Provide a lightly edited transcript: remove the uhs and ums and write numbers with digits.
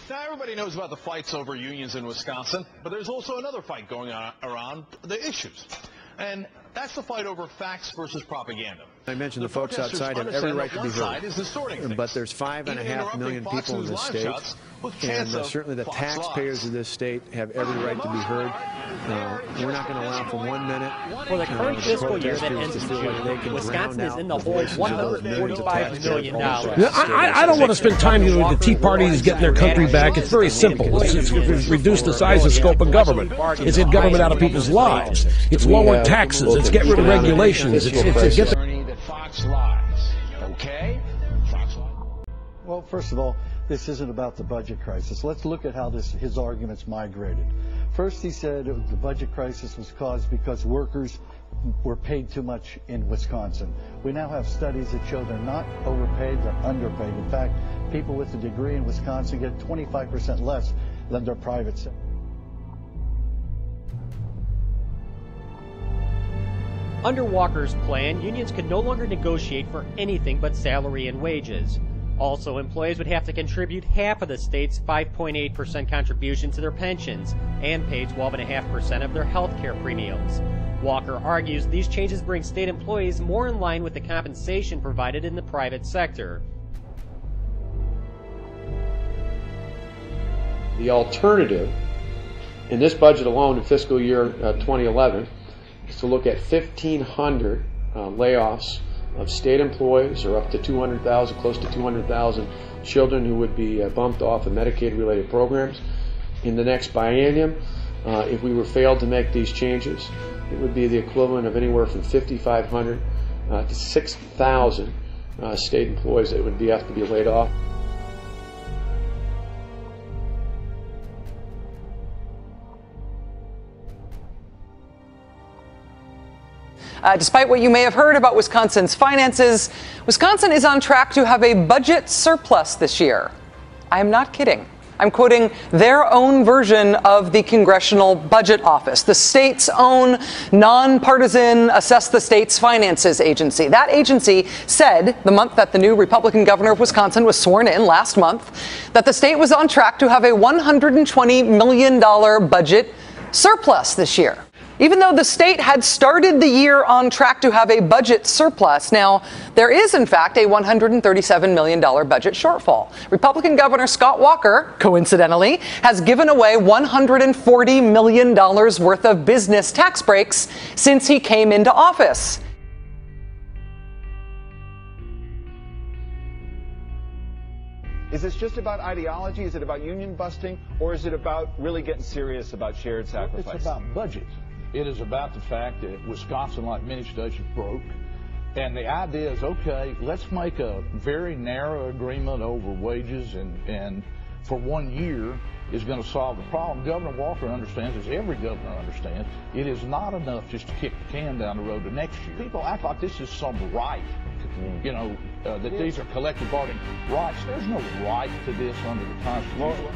Now, everybody knows about the fights over unions in Wisconsin, but there's also another fight going on around the issues. And that's the fight over facts versus propaganda. I mentioned the folks outside have every right to be heard, but there's 5.5 million people in this state, and certainly the taxpayers of this state have every right to be heard. We're not going to allow for 1 minute for the current fiscal year that ends in June. Wisconsin is in the hole $145 million. I don't want to spend time with the Tea Parties getting their country back. It's very simple. It's reduce the size and scope of government. It's get government out of people's lives. It's lower taxes. It's get rid of regulations. It's get the Fox lies. Okay? Fox lies. Well, first of all, this isn't about the budget crisis. Let's look at how his arguments migrated. First, he said the budget crisis was caused because workers were paid too much in Wisconsin. We now have studies that show they're not overpaid, they're underpaid. In fact, people with a degree in Wisconsin get 25% less than their private sector. Under Walker's plan, unions could no longer negotiate for anything but salary and wages. Also, employees would have to contribute half of the state's 5.8% contribution to their pensions and pay 12.5% of their health care premiums. Walker argues these changes bring state employees more in line with the compensation provided in the private sector. The alternative in this budget alone in fiscal year 2011 is to look at 1,500 layoffs of state employees, or up to 200,000, close to 200,000 children who would be bumped off of Medicaid-related programs in the next biennium. If we were failed to make these changes, it would be the equivalent of anywhere from 5,500 to 6,000 state employees that would have to be laid off. Despite what you may have heard about Wisconsin's finances, Wisconsin is on track to have a budget surplus this year. I am not kidding. I'm quoting their own version of the Congressional Budget Office, the state's own nonpartisan Assess the State's Finances agency. That agency said the month that the new Republican governor of Wisconsin was sworn in last month that the state was on track to have a $120 million budget surplus this year, even though the state had started the year on track to have a budget surplus. Now, there is, in fact, a $137 million budget shortfall. Republican Governor Scott Walker, coincidentally, has given away $140 million worth of business tax breaks since he came into office. Is this just about ideology? Is it about union busting? Or is it about really getting serious about shared sacrifice? It's about budget. It is about the fact that Wisconsin, like many states, is broke. And the idea is, okay, let's make a very narrow agreement over wages and for 1 year is going to solve the problem. Governor Walker understands, as every governor understands, it is not enough just to kick the can down the road to next year. People act like this is some right, you know, that these are collective bargaining rights. There's no right to this under the Constitution.